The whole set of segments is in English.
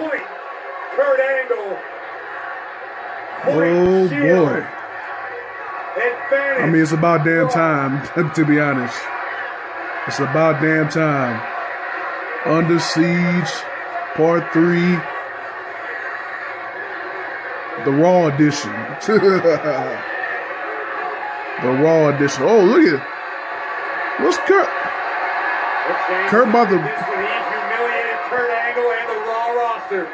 point. Kurt Angle. Oh boy. Advantage. I mean, it's about damn time, to be honest. It's about damn time. Under Siege, Part 3. The Raw Edition. The Raw Edition. Oh, look at it. What's Kurt? Kurt about to... He humiliated Kurt Angle and the Raw roster.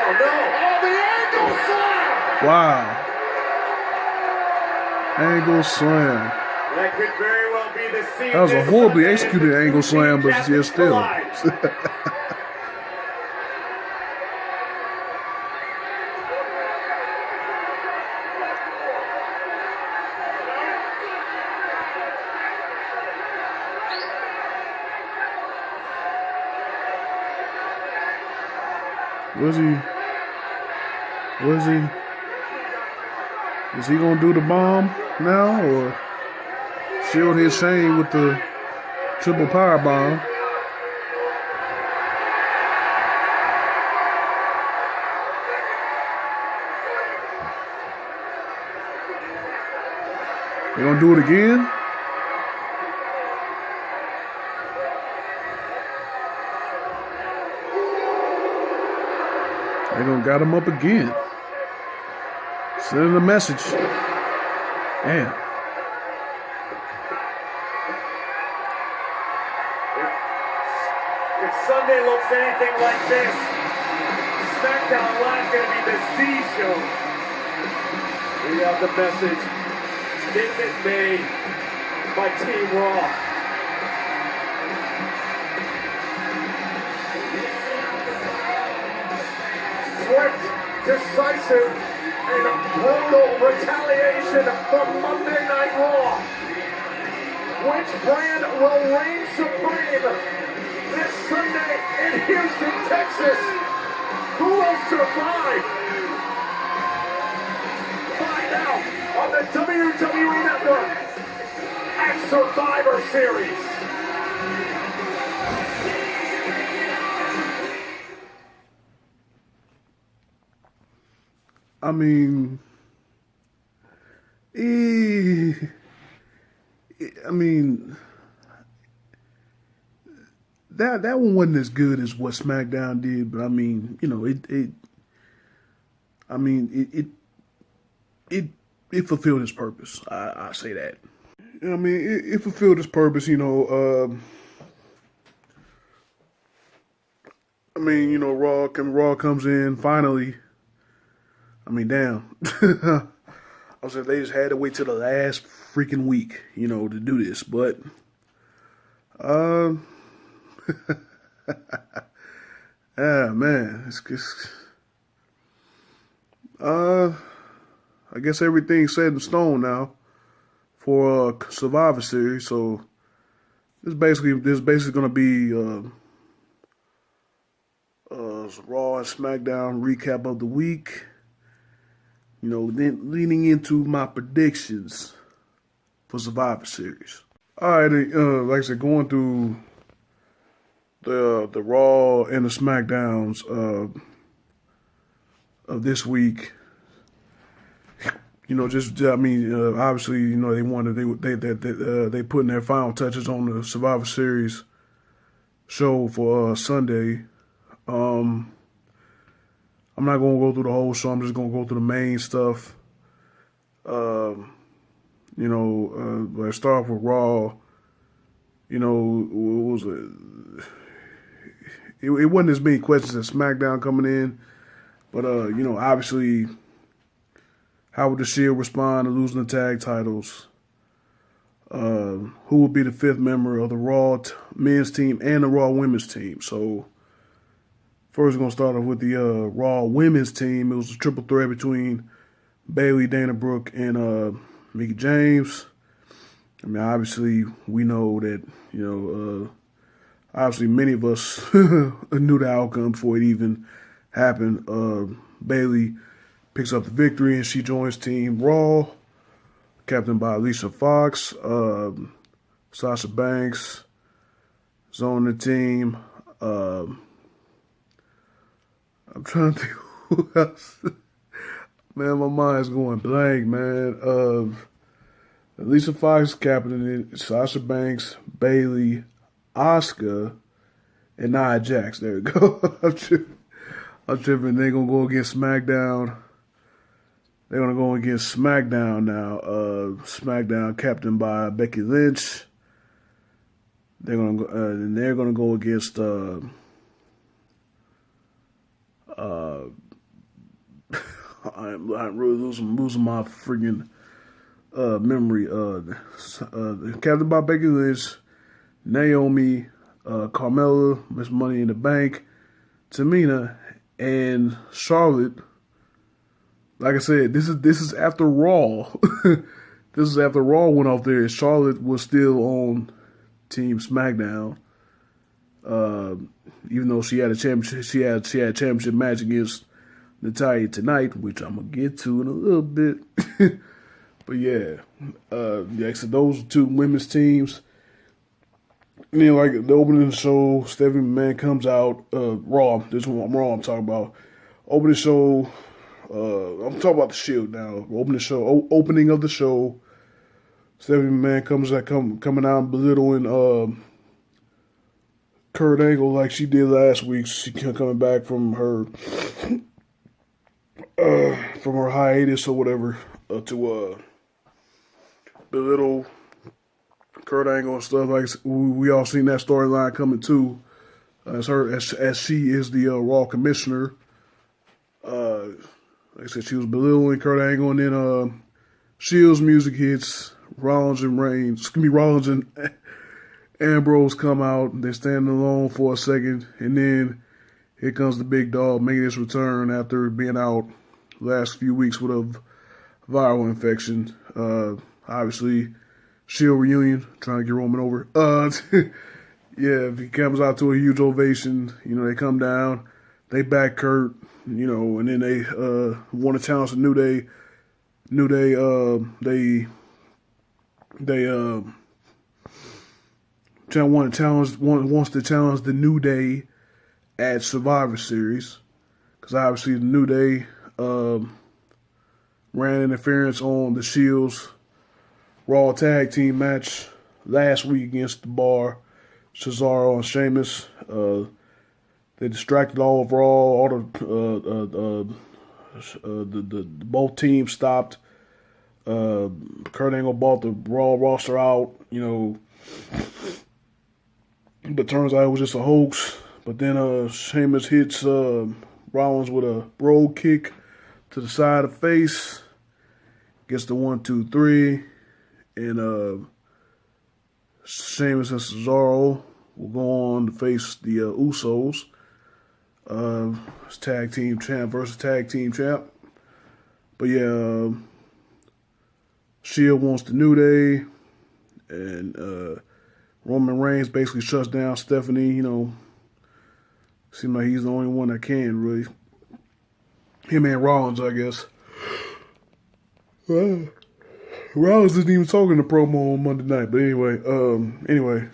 Oh no! Oh, the Angle Slam! Wow. Angle Slam. That could very well be the scene. That was a horribly executed Angle Slam, but yeah, still. Is he gonna do the bomb now, or shield his shame with the triple power bomb? They gonna do it again? They gonna got him up again. Sending a message. Damn. If Sunday looks anything like this, Smackdown Live is going to be the Z show. We have the message. Statement made by Team Raw. Swift, decisive, and brutal retaliation from Monday Night Raw. Which brand will reign supreme this Sunday in Houston, Texas? Who will survive? Find out on the WWE Network at Survivor Series. I mean, that one wasn't as good as what SmackDown did, but I mean, you know, it fulfilled its purpose. I say that. I mean, it fulfilled its purpose. You know, Raw comes in finally. I mean, damn. I was saying they just had to wait till the last freaking week, you know, to do this. But, man, it's I guess everything's set in stone now for Survivor Series. So this basically going to be Raw and SmackDown recap of the week. You know, then leaning into my predictions for Survivor Series. All right, like I said, going through the Raw and the SmackDowns of this week. You know, obviously, you know, they putting their final touches on the Survivor Series show for Sunday. I'm not going to go through the whole show. I'm just going to go through the main stuff. Let's start off with Raw. You know, it wasn't as many questions as SmackDown coming in. But, you know, obviously, how would the Shield respond to losing the tag titles? Who will be the fifth member of the Raw men's team and the Raw women's team? So, first, we're going to start off with the Raw women's team. It was a triple threat between Bayley, Dana Brooke, and Mickie James. I mean, obviously, we know that, you know, obviously many of us knew the outcome before it even happened. Bayley picks up the victory, and she joins Team Raw, captained by Alicia Fox, Sasha Banks, is on the team. I'm trying to think who else. Man, my mind's going blank, man. Lisa Fox captain, Sasha Banks, Bailey, Asuka, and Nia Jax. There we go. I'm tripping. They're gonna go against SmackDown. They're gonna go against SmackDown now. SmackDown captained by Becky Lynch. They're gonna go against I'm really losing my freaking memory. Captain by Becky Lynch, Naomi, Carmella, Miss Money in the Bank, Tamina, and Charlotte. Like I said, this is after Raw. This is after Raw went off there. Charlotte was still on Team SmackDown. Even though she had a championship, she had a championship match against Natalya tonight, which I'm gonna get to in a little bit. But yeah, so those are two women's teams. And then, like the opening of the show, Stephanie McMahon comes out. Raw. This one, Raw. I'm talking about opening show. I'm talking about the Shield now. Opening of the show. Stephanie McMahon coming out and belittling Kurt Angle like she did last week. She coming back from her hiatus or whatever to belittle Kurt Angle and stuff. Like we all seen that storyline coming too. As she is the Raw commissioner. Like I said, she was belittling Kurt Angle, and then Shield's music hits. Rollins and Ambrose come out. They're standing alone for a second, and then here comes the big dog making his return after being out last few weeks with a viral infection. Obviously, Shield reunion, trying to get Roman over. Yeah, he comes out to a huge ovation. You know, they come down, they back Kurt, you know, and then they want to challenge the New Day. Wants to challenge the New Day at Survivor Series, because obviously the New Day ran interference on the Shield's Raw tag team match last week against the Bar, Cesaro and Sheamus. They distracted all of Raw. All the both teams stopped. Kurt Angle bought the Raw roster out, you know, but turns out it was just a hoax. But then Sheamus hits Rollins with a roll kick to the side of the face, gets the 1, 2, 3, and Sheamus and Cesaro will go on to face the Usos. Tag team champ versus tag team champ. But yeah, Shield wants the New Day, and Roman Reigns basically shuts down Stephanie. You know, seems like he's the only one that can really. Him and Rollins, I guess. Rollins isn't even talking to promo on Monday night, but anyway.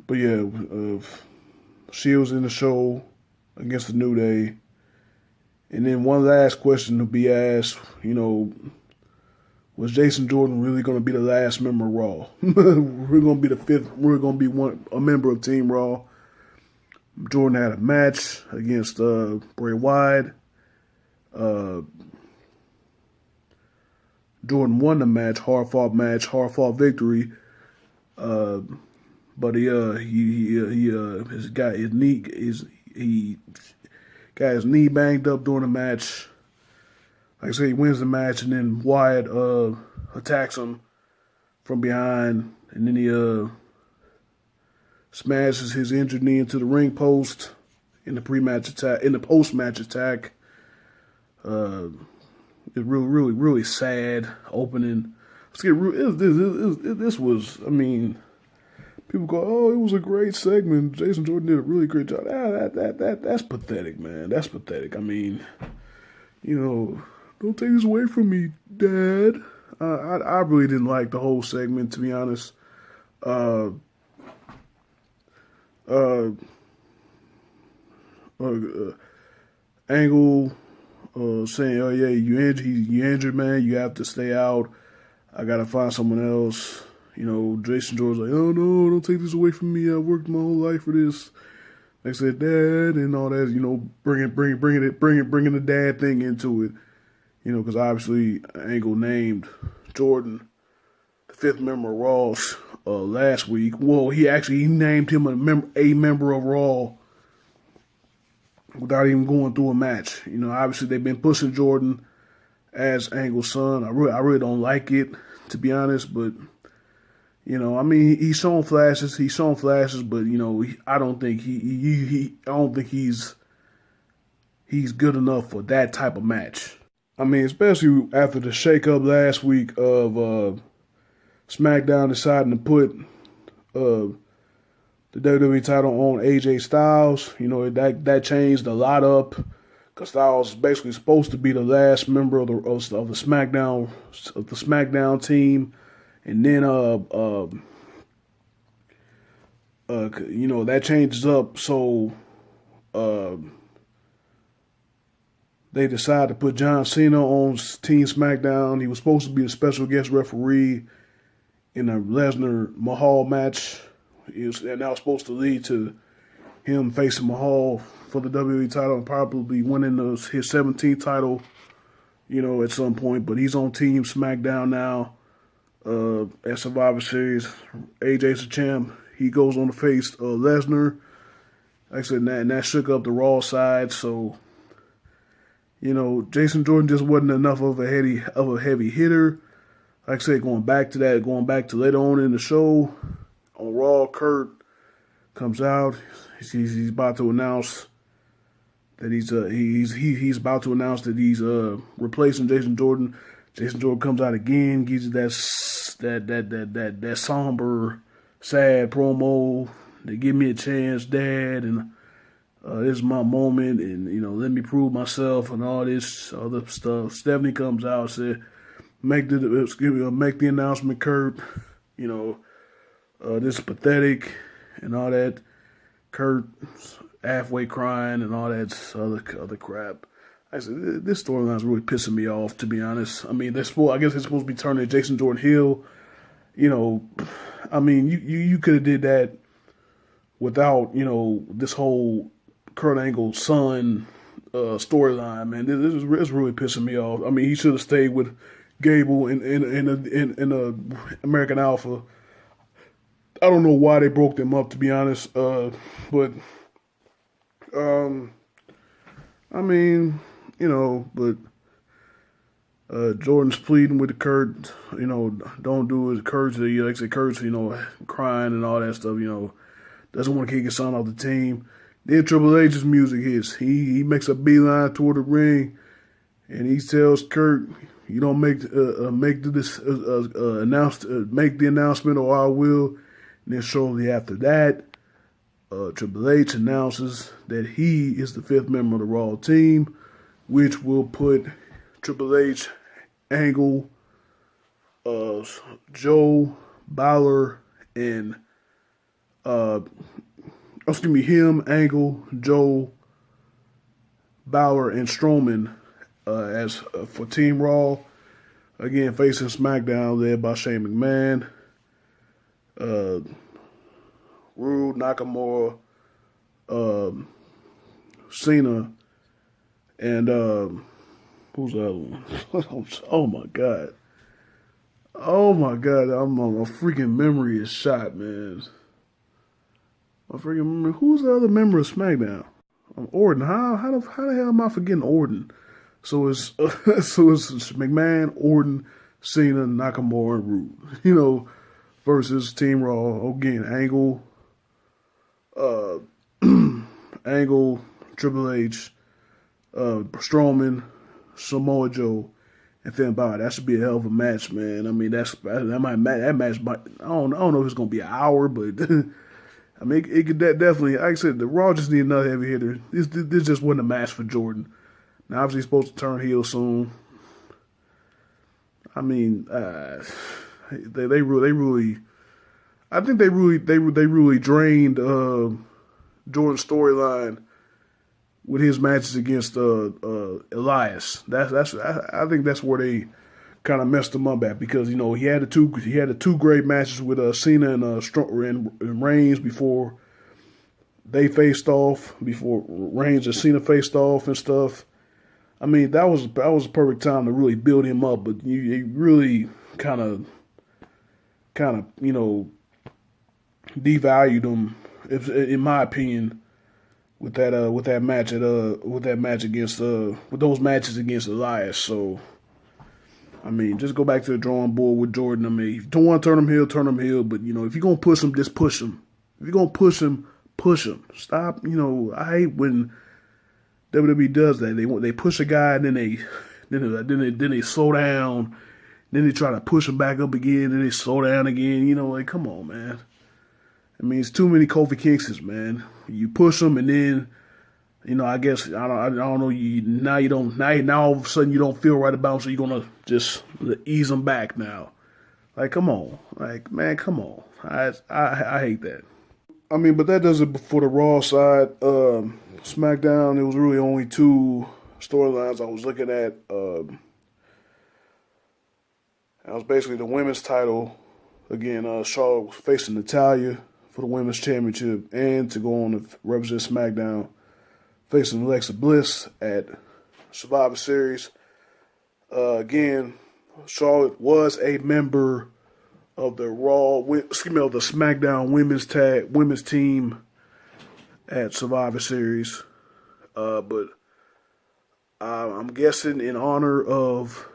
But yeah, Shield's in the show against the New Day. And then one last question to be asked, you know, was Jason Jordan really going to be the last member of Raw? We're going to be the fifth. We're going to be a member of Team Raw. Jordan had a match against Bray Wyatt. Jordan won the match, hard fought victory. But he got his knee banged up during the match. Like I said, he wins the match, and then Wyatt attacks him from behind, and then he smashes his injured knee into the ring post in the post-match attack. It's really sad opening. This was, I mean, people go, oh, it was a great segment. Jason Jordan did a really great job. That's pathetic, man. That's pathetic. I mean, you know, don't take this away from me, Dad. I really didn't like the whole segment, to be honest. Uh, uh, Angle saying, "Oh yeah, you injured, man. You have to stay out. I gotta find someone else." You know, Jason Jordan's like, "Oh no, don't take this away from me. I worked my whole life for this." They said, "Dad," and all that. You know, bringing the dad thing into it. You know, because obviously Angle named Jordan the fifth member of Raw last week. Well, he named him a member of Raw without even going through a match. You know, obviously they've been pushing Jordan as Angle's son. I really don't like it, to be honest, but you know, I mean, he's shown flashes, but you know, I don't think he's good enough for that type of match. I mean, especially after the shakeup last week of SmackDown deciding to put the WWE title on AJ Styles. You know, that changed a lot up because Styles is basically supposed to be the last member of the SmackDown team, and then you know, that changes up. So they decided to put John Cena on Team SmackDown. He was supposed to be a special guest referee in a Lesnar Mahal match. And that was supposed to lead to him facing Mahal for the WWE title and probably winning his 17th title, you know, at some point. But he's on Team SmackDown now at Survivor Series. AJ's the champ. He goes on to face Lesnar. Like I said, and that shook up the Raw side. So, you know, Jason Jordan just wasn't enough of a heavy hitter. Like I said, going back to later on in the show, on Raw, Kurt comes out. He's about to announce that he's about to announce that he's replacing Jason Jordan. Jason Jordan comes out again, gives you that somber, sad promo. They give me a chance, Dad, and this is my moment, and you know, let me prove myself, and all this other stuff. Stephanie comes out, said, "Make the announcement, Kurt. You know, this is pathetic," and all that. Kurt halfway crying and all that other crap. I said, this storyline is really pissing me off, to be honest. I mean, I guess it's supposed to be turning Jason Jordan heel. You know, I mean, you could have did that without, you know, this whole Kurt Angle's son storyline, man. It's really pissing me off. I mean, he should have stayed with Gable in American Alpha. I don't know why they broke them up, to be honest. But I mean, you know, but Jordan's pleading with the Kurt, you know, don't do it. Kurt's, like I said, Kurt's, you know, crying and all that stuff, you know, doesn't want to kick his son off the team. Then Triple H's music hits. He makes a beeline toward the ring, and he tells Kurt, "You don't make the announcement, or I will." And then shortly after that, Triple H announces that he is the fifth member of the Raw team, which will put Triple H, Angle, Joe, Balor, and him, Angle, Joe, Balor, and Strowman as for Team Raw. Again, facing SmackDown, led by Shane McMahon, Rude, Nakamura, Cena, and who's the other one? Oh my god! My freaking memory is shot, man. My freaking memory. Who's the other member of SmackDown? Orton. How the hell am I forgetting Orton? So it's McMahon, Orton, Cena, Nakamura, and Rude. You know, versus Team Raw. Again, Angle, Triple H, Strowman, Samoa Joe, and Finn Balor. That should be a hell of a match, man. I mean, that match might. I don't know if it's gonna be an hour, but I mean, it could definitely. Like I said, the Raw just need another heavy hitter. This just wasn't a match for Jordan. Now, obviously, he's supposed to turn heel soon. I mean, they really. I think they really drained Jordan's storyline with his matches against Elias. I think that's where they kind of messed him up at, because he had the two great matches with Cena and Reigns before they faced off, before Reigns and Cena faced off and stuff. I mean, that was a perfect time to really build him up, but you really kind of devalued him, in my opinion, with those matches against Elias. So, I mean, just go back to the drawing board with Jordan. I mean, if you don't want to turn him heel. But if you're gonna push him, just push him. If you're gonna push him, push him. Stop. I hate when WWE does that. They push a guy and then they slow down. Then they try to push him back up again, and they slow down again. Like, come on, man. I mean, it's too many Kofi Kingstons, man. You push them, and then, I guess I don't know. Now all of a sudden you don't feel right about them, so you're gonna just ease them back now. Like, come on, like, man, come on. I hate that. I mean, but that does it for the Raw side. SmackDown, it was really only two storylines I was looking at. That was basically the women's title. Again, Charlotte was facing Natalya for the women's championship, and to go on to represent SmackDown, facing Alexa Bliss at Survivor Series. Again, Charlotte was a member of the the SmackDown women's team at Survivor Series, but I'm guessing in honor of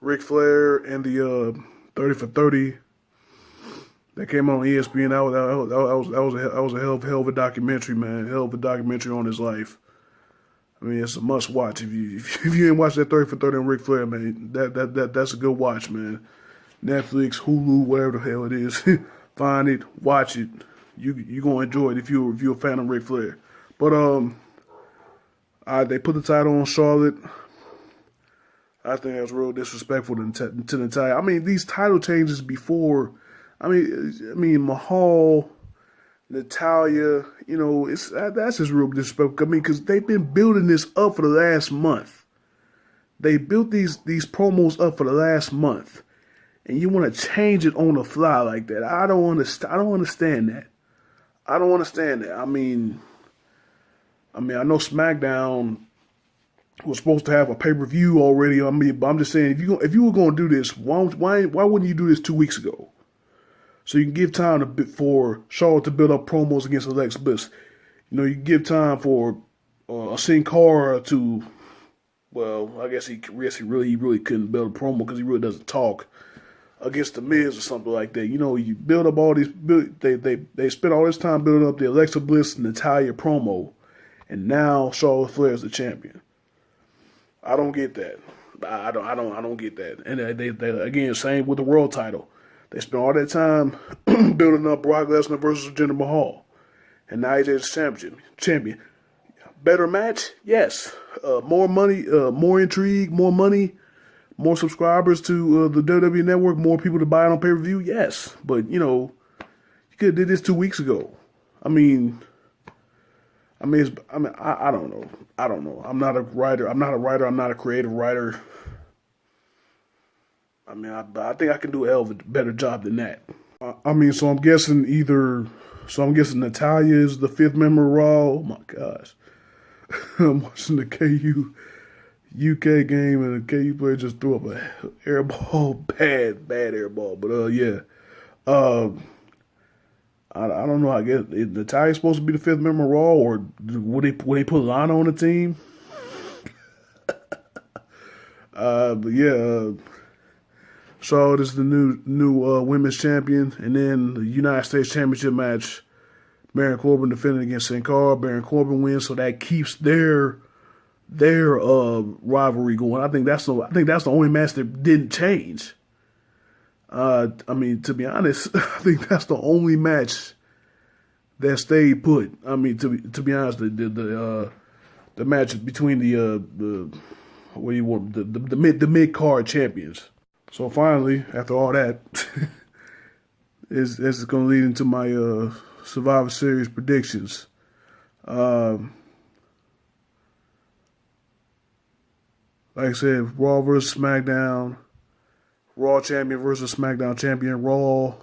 Ric Flair and the 30 for 30 that came on ESPN. That was a hell of a documentary, man. Hell of a documentary on his life. I mean, it's a must watch. If you ain't watched that 30 for 30 on Ric Flair, man, that's a good watch, man. Netflix, Hulu, whatever the hell it is, find it, watch it. You gonna enjoy it if you're a fan of Ric Flair. But they put the title on Charlotte. I think that was real disrespectful to Natalya. I mean, these title changes before. I mean, Mahal, Natalya. That's just real disrespectful. I mean, because they've been building this up for the last month. They built these promos up for the last month, and you want to change it on the fly like that. I don't understand that. I don't understand that. I mean, I know SmackDown was supposed to have a pay-per-view already. I mean, but I'm just saying, if you were going to do this, why wouldn't you do this 2 weeks ago? So you can give time for Charlotte to build up promos against Alexa Bliss. You give time for Sin Cara to, well, I guess he really couldn't build a promo because he really doesn't talk, against the Miz or something like that. You build up all these. They spent all this time building up the Alexa Bliss and Natalya promo, and now Charlotte Flair is the champion. I don't get that. I don't get that. And they again, same with the world title. They spent all that time building up Brock Lesnar versus Jinder Mahal, and now he's the champion. Better match, yes. More money, more intrigue, more money, more subscribers to the WWE Network, more people to buy it on pay-per-view, yes. But you could have did this 2 weeks ago. I don't know. I'm not a writer. I'm not a creative writer. I mean, I think I can do a hell of a better job than that. So I'm guessing Natalya is the fifth member of Raw. Oh my gosh. I'm watching the KU UK game, and the KU player just threw up a airball, bad airball. But yeah. I don't know. I guess Natalya's supposed to be the fifth member of Raw, or would they put Lana on the team? But yeah, Charlotte is the new women's champion, and then the United States Championship match, Baron Corbin defending against Sin Cara. Baron Corbin wins, so that keeps their rivalry going. I think that's the only match that didn't change. To be honest, I think that's the only match that stayed put. To be honest, the match between the mid card champions. So finally, after all that, is going to lead into my Survivor Series predictions. Like I said, Raw versus SmackDown, Raw champion versus SmackDown champion, Raw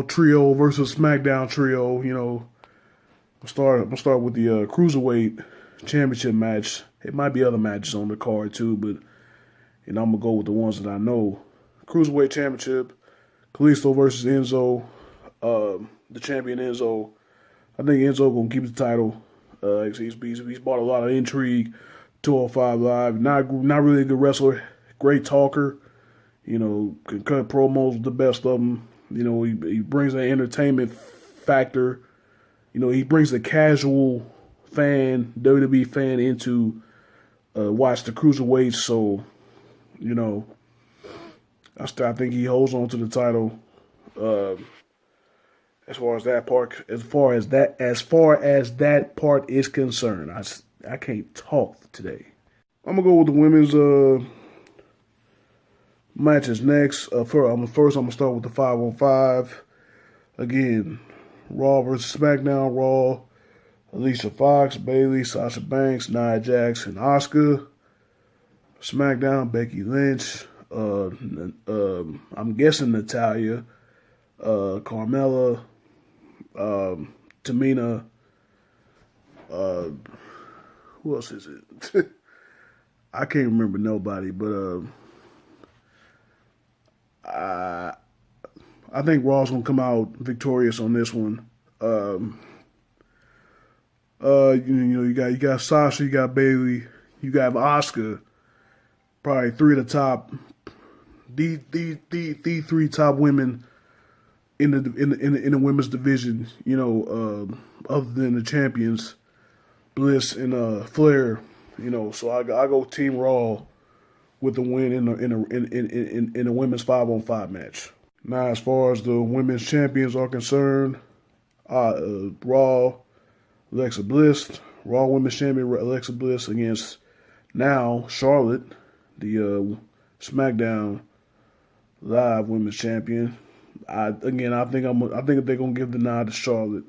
trio versus SmackDown trio. You know, I'm gonna start with the Cruiserweight Championship match. It might be other matches on the card too, but I'm gonna go with the ones that I know. Cruiserweight Championship, Kalisto versus Enzo. The champion Enzo. I think Enzo gonna keep the title. He's brought a lot of intrigue. 205 Live. Not really a good wrestler. Great talker. You know, can cut promos with the best of them. You know, he brings an entertainment factor. You know, he brings the casual fan, WWE fan, into watch the cruiserweights. So, you know, I think he holds on to the title. As far as that part is concerned, I can't talk today. I'm gonna go with the women's matches next. First, I'm gonna start with the 5-on-5. Again, Raw versus SmackDown. Raw, Alicia Fox, Bayley, Sasha Banks, Nia Jax, and Asuka. SmackDown, Becky Lynch. I'm guessing Natalya, Carmella, Tamina. Who else is it? I can't remember nobody, but I think Raw's gonna come out victorious on this one. You got Sasha, you got Bayley, you got Asuka. Probably three of the top, the three top women in the women's division. You know, other than the champions, Bliss and Flair. You know, so I go Team Raw with the win in a women's 5-on-5 match. Now, as far as the women's champions are concerned, Raw, Alexa Bliss, Raw Women's Champion Alexa Bliss against now Charlotte, the SmackDown Live Women's Champion. I think they're gonna give the nod to Charlotte.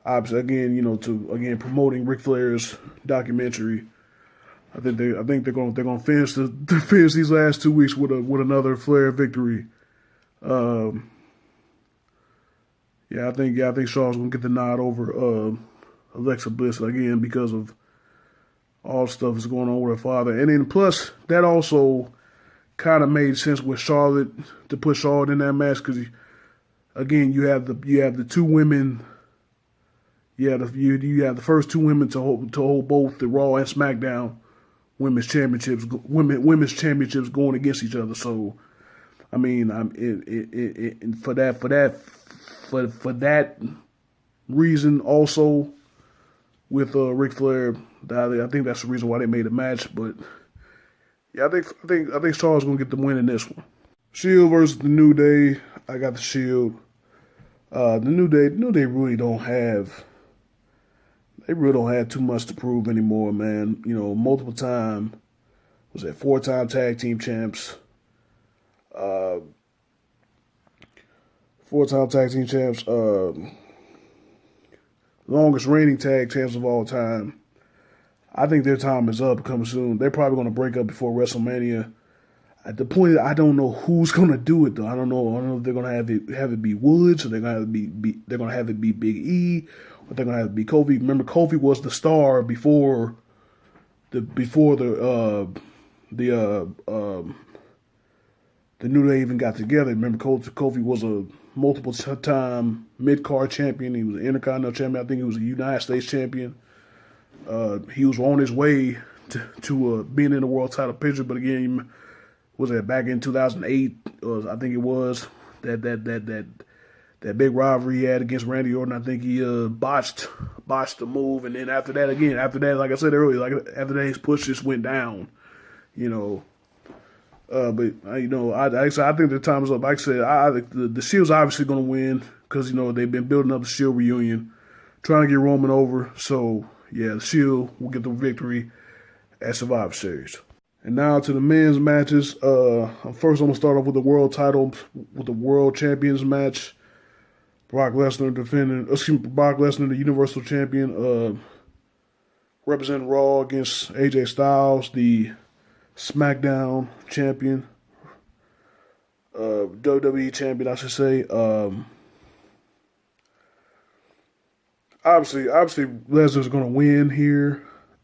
Obviously, again, promoting Ric Flair's documentary. I think they're gonna finish these last 2 weeks with another Flair victory. I think Charlotte's gonna get the nod over Alexa Bliss again because of all the stuff that's going on with her father, and then plus that also kind of made sense with Charlotte to put Charlotte in that match because again you have the two women. You have the first two women to hold both the Raw and SmackDown women's championships going against each other. So, I mean, for that reason also with Ric Flair, I think that's the reason why they made a match. But yeah, I think Charles gonna get the win in this one. Shield versus the New Day. I got the Shield. The New Day really don't have. They really don't have too much to prove anymore, man. You know, multiple time, was that 4-time tag team champs, 4-time tag team champs, longest reigning tag champs of all time. I think their time is up coming soon. They're probably going to break up before WrestleMania. At the point, I don't know who's going to do it though. I don't know if they're going to have it be Woods, or they're going to have it be Big E, or they're going to have it be Kofi. Remember, Kofi was the star before the New Day even got together. Remember, Kofi was a multiple-time mid-card champion. He was an Intercontinental champion. I think he was a United States champion. He was on his way to being in the world title picture, but again, was that back in 2008? I think it was that big rivalry he had against Randy Orton. I think he botched the move, and then after that, like I said earlier, after that his push just went down. You know. I think the time is up. Like I said, the Shield's obviously going to win because, they've been building up the Shield reunion, trying to get Roman over. So, yeah, the Shield will get the victory at Survivor Series. And now to the men's matches. First, I'm gonna start off with the world title, with the world champions match. Brock Lesnar Brock Lesnar, the Universal Champion, representing Raw against AJ Styles, the Smackdown champion, WWE champion, I should say. Obviously, Lesnar's gonna win here.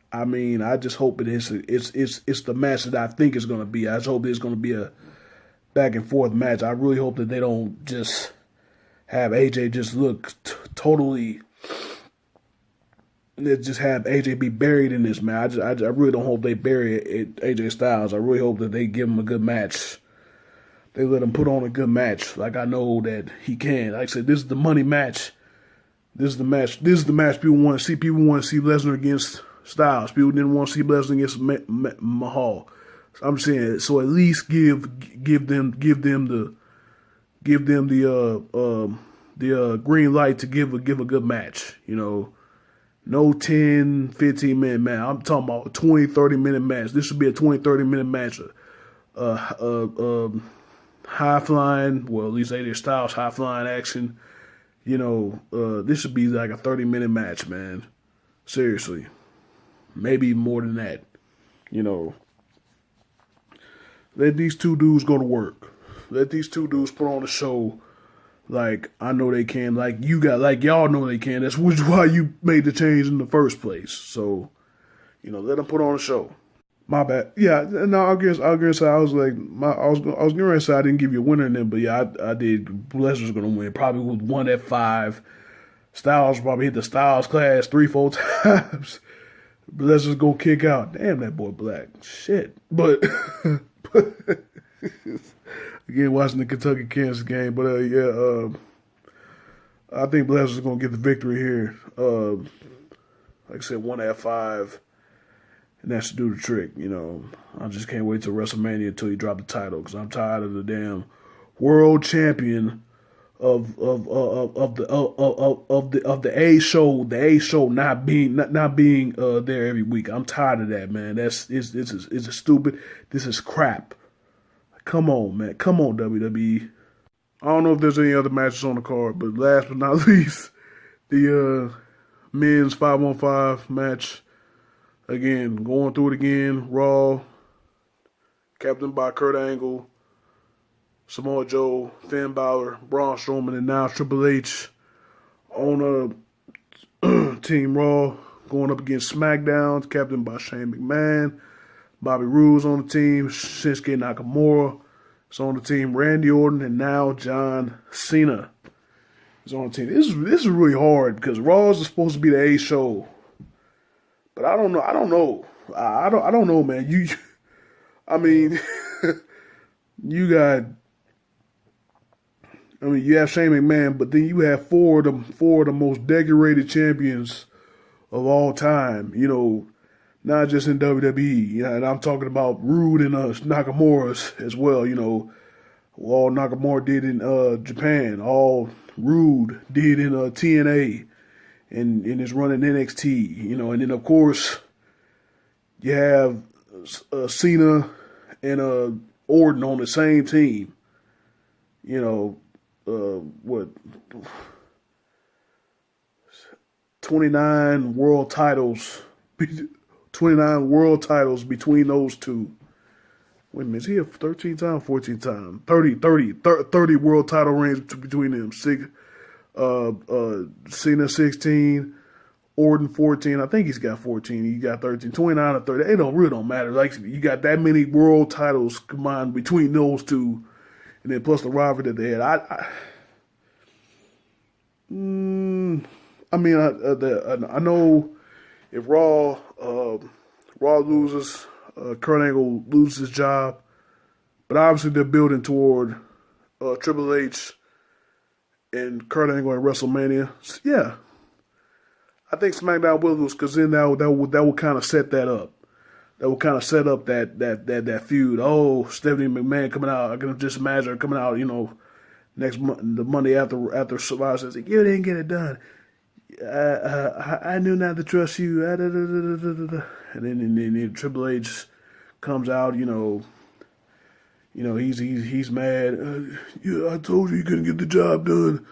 I mean, I just hope it's the match that I think it's gonna be. I just hope it's gonna be a back and forth match. I really hope that they don't just have AJ just look totally. Just have AJ be buried in this match. I really don't hope they bury AJ Styles. I really hope that they give him a good match. They let him put on a good match, like I know that he can. Like I said, this is the money match. This is the match. This is the match people want to see. People want to see Lesnar against Styles. People didn't want to see Lesnar against Mahal. I'm saying, so at least give them the green light to give a good match. You know, no 10, 15-minute match. I'm talking about a 20, 30-minute match. This should be a 20, 30-minute match. High flying, well, at least AJ Styles high flying action. You know, this should be like a 30-minute match, man. Seriously. Maybe more than that. You know, let these two dudes go to work. Let these two dudes put on a show like I know they can, like y'all know they can. That's why you made the change in the first place. So, you know, let them put on a show. My bad. Yeah, no, I was gonna say I was gonna say I didn't give you a winner in there, but yeah, I did. Lesnar's gonna win, probably with 1 at 5. Styles probably hit the Styles class 3-4 times. Lesnar's gonna kick out. Damn, that boy black. Shit. But again, watching the Kentucky-Kansas game, but I think Lesnar's gonna get the victory here. Like I said, 1 at 5. And that should do the trick, you know. I just can't wait till WrestleMania until he drop the title, because I'm tired of the damn world champion of the A show, not being there every week. I'm tired of that, man. It's a stupid. This is crap. Come on, man. Come on, WWE. I don't know if there's any other matches on the card, but last but not least, the men's 5-on-5 match. Again, going through it again. Raw, captained by Kurt Angle, Samoa Joe, Finn Balor, Braun Strowman, and now Triple H on Team Raw, going up against Smackdown, captained by Shane McMahon. Bobby Roode's on the team. Shinsuke Nakamura is on the team. Randy Orton, and now John Cena is on the team. This is really hard because Raw is supposed to be the A show. But I don't know. I don't know, man. You have Shane McMahon, but then you have four of the most decorated champions of all time. You know, not just in WWE. You know, and I'm talking about Rude and Nakamura's as well. You know, all Nakamura did in Japan, all Rude did in TNA. And his run in NXT, you know, and then of course you have Cena and Orton on the same team. You know, 29 world titles between those two. Wait a minute, is he a 13-time, 14-time? 30 world title reigns between them. Cena 16, Orton 14. I think he's got 14. He got 13. 29 or 30. It really don't matter. Like, you got that many world titles combined between those two, and then plus the rivalry that they had. I know if Raw loses, Kurt Angle loses his job, but obviously they're building toward Triple H and Kurt Angle at WrestleMania. Yeah, I think SmackDown will lose, because then that would kind of set that up. That would kind of set up that feud. Oh, Stephanie McMahon coming out. I can just imagine her coming out, you know, next month, the Monday after Survivor says, "You didn't get it done. I knew not to trust you." And then Triple H comes out, he's mad. Yeah, I told you couldn't get the job done.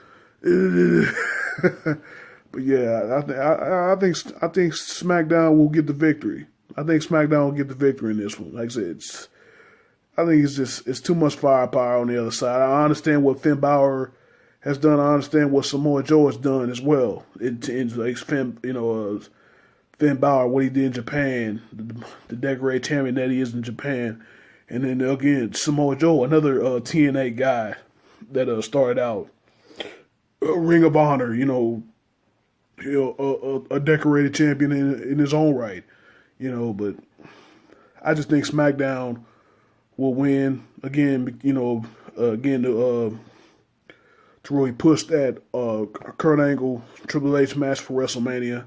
But yeah, I think SmackDown will get the victory. I think SmackDown will get the victory in this one. Like I said, I think it's too much firepower on the other side. I understand what Finn Balor has done. I understand what Samoa Joe has done as well. Finn Balor, what he did in Japan, the decorated champion that he is in Japan, and then again Samoa Joe, another TNA guy that started out Ring of Honor, a decorated champion in his own right, But I just think SmackDown will win again. To really push that Kurt Angle Triple H match for WrestleMania.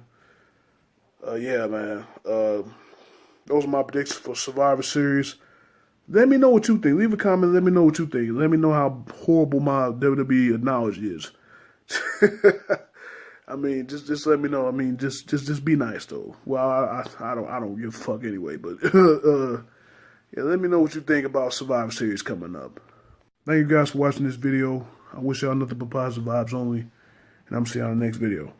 Yeah, man. Those are my predictions for Survivor Series. Let me know what you think. Leave a comment. Let me know what you think. Let me know how horrible my WWE analogy is. I mean, just let me know. I mean, just be nice though. Well, I don't give a fuck anyway. But yeah, let me know what you think about Survivor Series coming up. Thank you guys for watching this video. I wish y'all nothing but positive vibes only, and I'm see y'all in the next video.